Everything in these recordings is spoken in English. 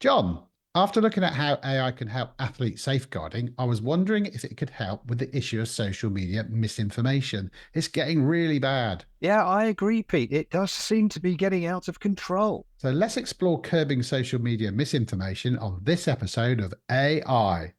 John, after looking at how AI can help athlete safeguarding, I was wondering if it could help with the issue of social media misinformation. It's getting really bad. Yeah, I agree, Pete. It does seem to be getting out of control. So let's explore curbing social media misinformation on this episode of AI.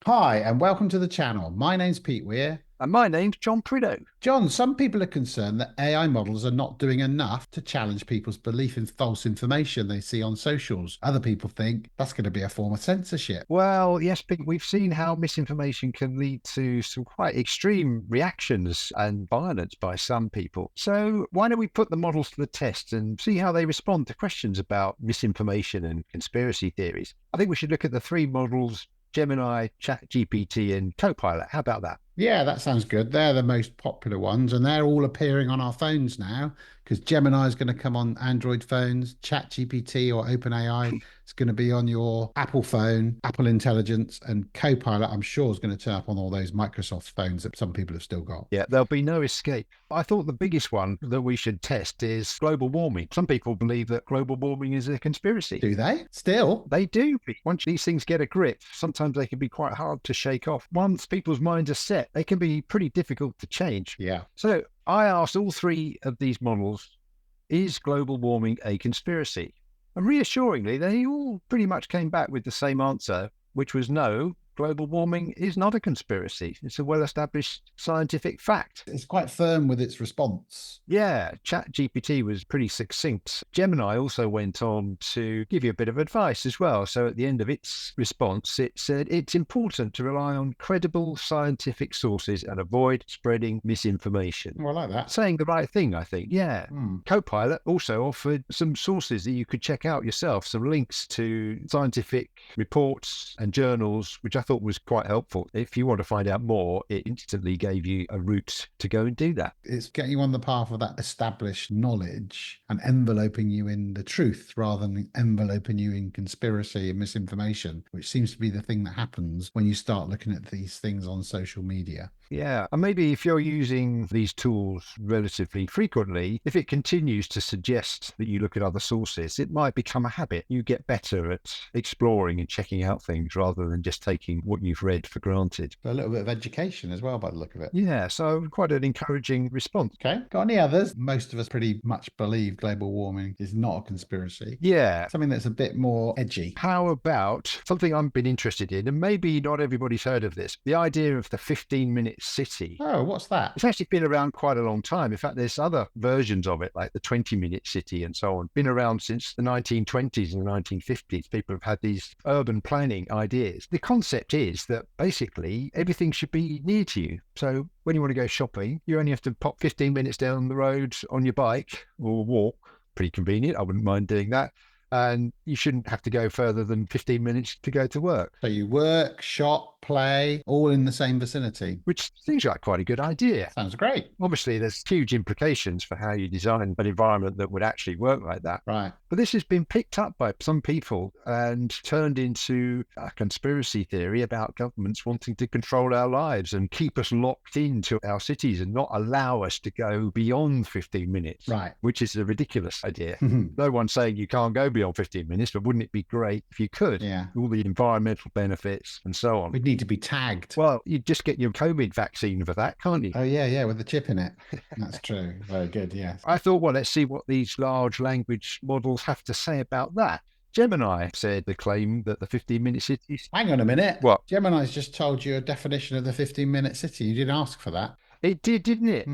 Hi, and welcome to the channel. My name's Pete Weir. And my name's John Prideaux. John, some people are concerned that AI models are not doing enough to challenge people's belief in false information they see on socials. Other people think that's going to be a form of censorship. Well, yes, Pete, we've seen how misinformation can lead to some quite extreme reactions and violence by some people. So why don't we put the models to the test and see how they respond to questions about misinformation and conspiracy theories? I think we should look at the three models: Gemini, ChatGPT, and Copilot. How about that? Yeah, that sounds good. They're the most popular ones, and they're all appearing on our phones now because Gemini is going to come on Android phones. ChatGPT or OpenAI is going to be on your Apple phone, Apple Intelligence, and Copilot, I'm sure, is going to turn up on all those Microsoft phones that some people have still got. Yeah, there'll be no escape. I thought the biggest one that we should test is global warming. Some people believe that global warming is a conspiracy. Do they? Still? They do. Once these things get a grip, sometimes they can be quite hard to shake off. Once people's minds are set, they can be pretty difficult to change. Yeah. So I asked all three of these models, is global warming a conspiracy? And reassuringly, they all pretty much came back with the same answer, which was no. Global warming is not a conspiracy. It's a well-established scientific fact. It's quite firm with its response. Yeah, ChatGPT was pretty succinct. Gemini also went on to give you a bit of advice as well. So at the end of its response, it said it's important to rely on credible scientific sources and avoid spreading misinformation. Oh, I like that. Saying the right thing, I think. Yeah. Copilot also offered some sources that you could check out yourself, some links to scientific reports and journals, which I thought was quite helpful. If you want to find out more, it instantly gave you a route to go and do that. It's getting you on the path of that established knowledge and enveloping you in the truth rather than enveloping you in conspiracy and misinformation, which seems to be the thing that happens when you start looking at these things on social media. Yeah, and maybe if you're using these tools relatively frequently, if it continues to suggest that you look at other sources, it might become a habit. You get better at exploring and checking out things rather than just taking what you've read for granted. A little bit of education as well by the look of it. Yeah, so quite an encouraging response. Okay, got any others? Most of us pretty much believe global warming is not a conspiracy. Yeah. Something that's a bit more edgy. How about something I've been interested in, and maybe not everybody's heard of this, the idea of the 15-minute city. Oh, what's that? It's actually been around quite a long time. In fact, there's other versions of it, like the 20-minute city and so on. Been around since the 1920s and the 1950s. People have had these urban planning ideas. The concept is that basically everything should be near to you. So when you want to go shopping, you only have to pop 15 minutes down the road on your bike or walk. Pretty convenient. I wouldn't mind doing that. And you shouldn't have to go further than 15 minutes to go to work. So you work, shop, play, all in the same vicinity. Which seems like quite a good idea. Sounds great. Obviously, there's huge implications for how you design an environment that would actually work like that. Right. But this has been picked up by some people and turned into a conspiracy theory about governments wanting to control our lives and keep us locked into our cities and not allow us to go beyond 15 minutes. Right. Which is a ridiculous idea. No one's saying you can't go beyond 15 minutes, but wouldn't it be great if you could? Yeah. All the environmental benefits and so on. We'd need to be tagged. Well, you just get your COVID vaccine for that, can't you? Oh, yeah, with the chip in it. That's true. Very good, yes. I thought, well, let's see what these large language models have to say about that. Gemini said the claim that the 15-minute city... Hang on a minute. What? Gemini's just told you a definition of the 15-minute city. You didn't ask for that. It did, didn't it?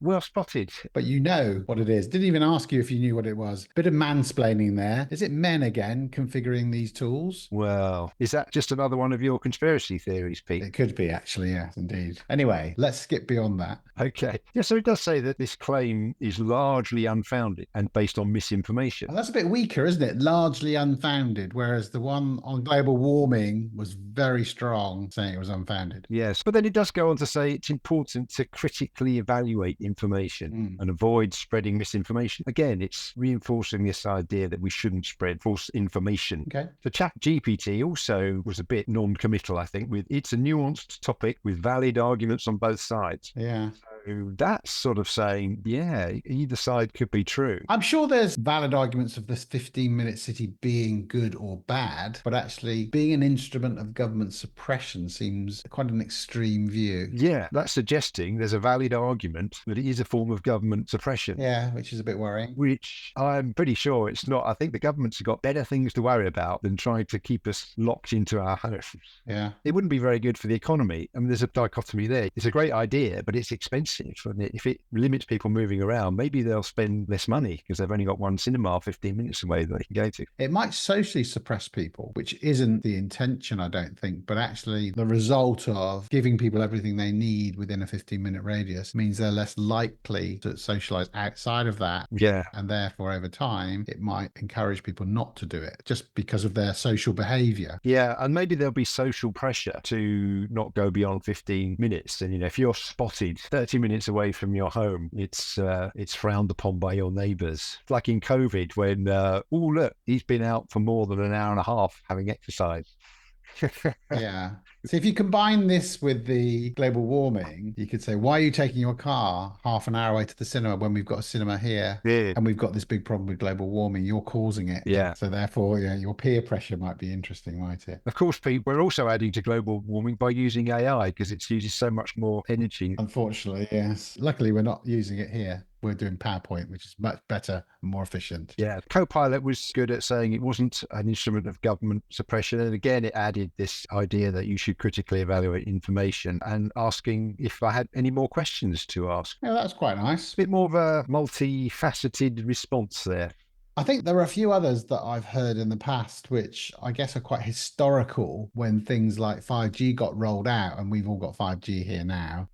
Well spotted. But you know what it is. Didn't even ask you if you knew what it was. Bit of mansplaining there. Is it men again configuring these tools? Well, is that just another one of your conspiracy theories, Pete? It could be, actually, yes, indeed. Anyway, let's skip beyond that. Okay. Yeah, so it does say that this claim is largely unfounded and based on misinformation. Well, that's a bit weaker, isn't it? Largely unfounded, whereas the one on global warming was very strong, saying it was unfounded. Yes, but then it does go on to say it's important to critically evaluate information Mm. and avoid spreading misinformation. Again, it's reinforcing this idea that we shouldn't spread false information. Okay. The ChatGPT also was a bit non-committal, I think, with it's a nuanced topic with valid arguments on both sides. Yeah. So that's sort of saying, yeah, either side could be true. I'm sure there's valid arguments of this 15-minute city being good or bad, but actually being an instrument of government suppression seems quite an extreme view. Yeah, that's suggesting there's a valid argument that it is a form of government suppression. Yeah, which is a bit worrying. Which I'm pretty sure it's not. I think the government's got better things to worry about than trying to keep us locked into our homes. Yeah. It wouldn't be very good for the economy. I mean, there's a dichotomy there. It's a great idea, but it's expensive. And if it limits people moving around, maybe they'll spend less money because they've only got one cinema 15 minutes away that they can go to. It might socially suppress people, which isn't the intention, I don't think, but actually the result of giving people everything they need within a 15-minute radius means they're less likely to socialize outside of that. Yeah. And therefore, over time, it might encourage people not to do it just because of their social behavior. Yeah. And maybe there'll be social pressure to not go beyond 15 minutes. And, if you're spotted 30 minutes away from your home, it's frowned upon by your neighbors. It's like in COVID when, oh, look, he's been out for more than an hour and a half having exercise. Yeah. So if you combine this with the global warming, you could say, why are you taking your car half an hour away to the cinema when we've got a cinema here Yeah. and we've got this big problem with global warming? You're causing it. Yeah. So therefore, your peer pressure might be interesting, might it? Of course, Pete, we're also adding to global warming by using AI because it uses so much more energy. Unfortunately, yes. Luckily, we're not using it here. We're doing PowerPoint, which is much better and more efficient. Yeah, Copilot was good at saying it wasn't an instrument of government suppression. And again, it added this idea that you should critically evaluate information and asking if I had any more questions to ask. Yeah, that's quite nice. A bit more of a multifaceted response there. I think there are a few others that I've heard in the past, which I guess are quite historical when things like 5G got rolled out, and we've all got 5G here now.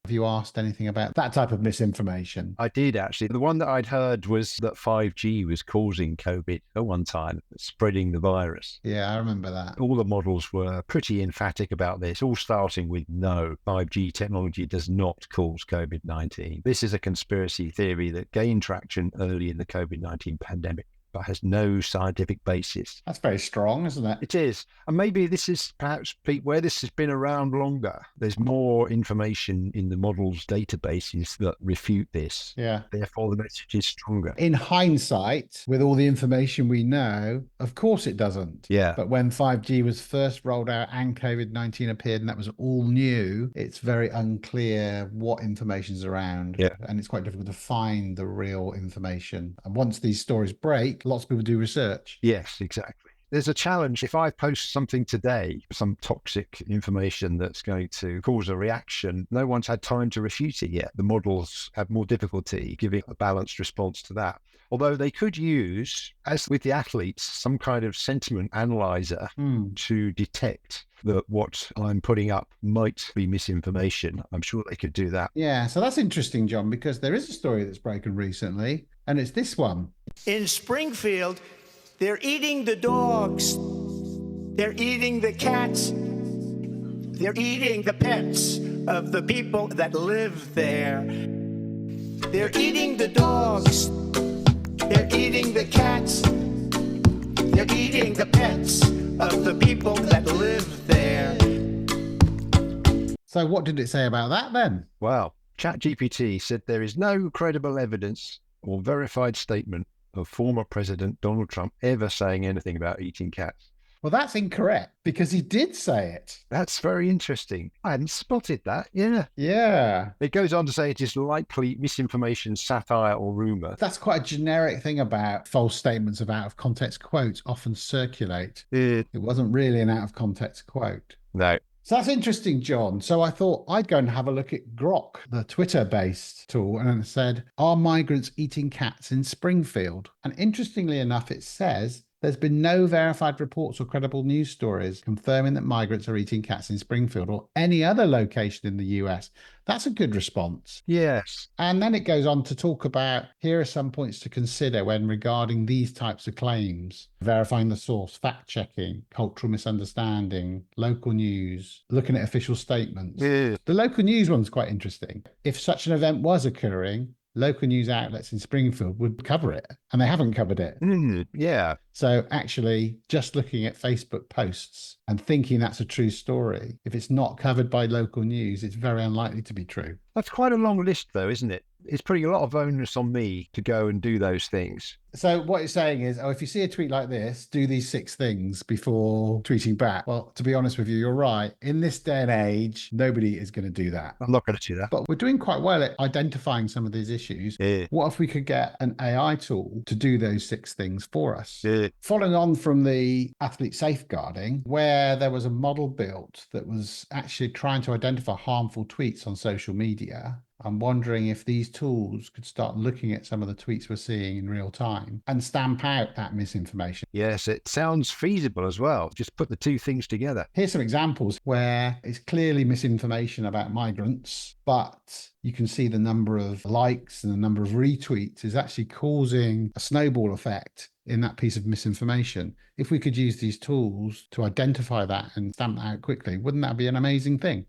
Have you asked anything about that type of misinformation? I did actually. The one that I'd heard was that 5G was causing COVID at one time, spreading the virus. Yeah, I remember that. All the models were pretty emphatic about this, all starting with no, 5G technology does not cause COVID-19. This is a conspiracy theory that gained traction early in the COVID-19 pandemic, but has no scientific basis. That's very strong, isn't it? It is. And maybe this is perhaps, Pete, where this has been around longer. There's more information in the model's databases that refute this. Yeah. Therefore, the message is stronger. In hindsight, with all the information we know, of course it doesn't. Yeah. But when 5G was first rolled out and COVID-19 appeared and that was all new, it's very unclear what information's around. Yeah. And it's quite difficult to find the real information. And once these stories break, lots of people do research. Yes, exactly. There's a challenge. If I post something today, some toxic information that's going to cause a reaction, no one's had time to refute it yet. The models have more difficulty giving a balanced response to that. Although they could use, as with the athletes, some kind of sentiment analyzer to detect that what I'm putting up might be misinformation. I'm sure they could do that. Yeah, so that's interesting, John, because there is a story that's broken recently, and it's this one. In Springfield, they're eating the dogs. They're eating the cats. They're eating the pets of the people that live there. They're eating the dogs. They're eating the cats. They're eating the pets of the people that live there. So what did it say about that then? Wow. ChatGPT said there is no credible evidence or verified statement of former President Donald Trump ever saying anything about eating cats. Well, that's incorrect because he did say it. That's very interesting. I hadn't spotted that. Yeah. Yeah. It goes on to say it is likely misinformation, satire, or rumor. That's quite a generic thing about false statements of out of context quotes often circulate. It wasn't really an out of context quote. No. So that's interesting, John. So I thought I'd go and have a look at Grok, the Twitter-based tool, and it said, are migrants eating cats in Springfield? And interestingly enough, it says There's been no verified reports or credible news stories confirming that migrants are eating cats in Springfield or any other location in the US. That's a good response. Yes. And then it goes on to talk about here are some points to consider when regarding these types of claims: verifying the source, fact checking, cultural misunderstanding, local news, looking at official statements. Yeah. The local news one's quite interesting. If such an event was occurring, local news outlets in Springfield would cover it, and they haven't covered it. Yeah. So actually, just looking at Facebook posts and thinking that's a true story, if it's not covered by local news, it's very unlikely to be true. That's quite a long list, though, isn't it? It's putting a lot of onus on me to go and do those things. So what it's saying is, if you see a tweet like this, do these 6 things before tweeting back. Well, to be honest with you, you're right. In this day and age, nobody is going to do that. I'm not going to do that. But we're doing quite well at identifying some of these issues. Yeah. What if we could get an AI tool to do those 6 things for us? Yeah. Following on from the athlete safeguarding, where there was a model built that was actually trying to identify harmful tweets on social media, I'm wondering if these tools could start looking at some of the tweets we're seeing in real time and stamp out that misinformation. Yes, it sounds feasible as well. Just put the 2 things together. Here's some examples where it's clearly misinformation about migrants, but you can see the number of likes and the number of retweets is actually causing a snowball effect in that piece of misinformation. If we could use these tools to identify that and stamp that out quickly, wouldn't that be an amazing thing?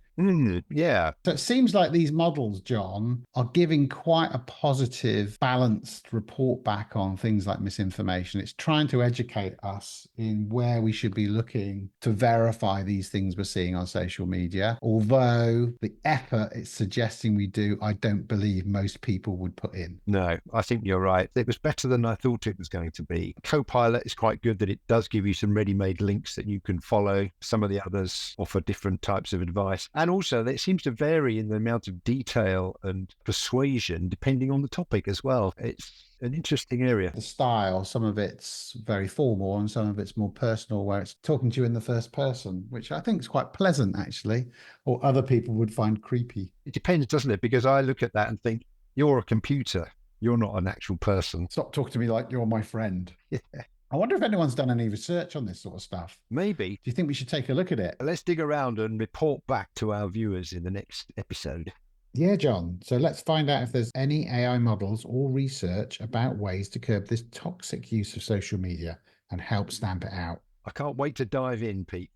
Yeah. So it seems like these models, John, are giving quite a positive, balanced report back on things like misinformation. It's trying to educate us in where we should be looking to verify these things we're seeing on social media. Although the effort it's suggesting we do, I don't believe most people would put in. No, I think you're right. It was better than I thought it was going to be. Copilot is quite good that it does give you some ready-made links that you can follow. Some of the others offer different types of advice. And also, it seems to vary in the amount of detail and persuasion depending on the topic as well. It's an interesting area. The style, some of it's very formal and some of it's more personal, where it's talking to you in the first person, which I think is quite pleasant, actually, or other people would find creepy. It depends, doesn't it? Because I look at that and think, you're a computer. You're not an actual person. Stop talking to me like you're my friend. Yeah. I wonder if anyone's done any research on this sort of stuff. Maybe. Do you think we should take a look at it? Let's dig around and report back to our viewers in the next episode. Yeah, John. So let's find out if there's any AI models or research about ways to curb this toxic use of social media and help stamp it out. I can't wait to dive in, Pete.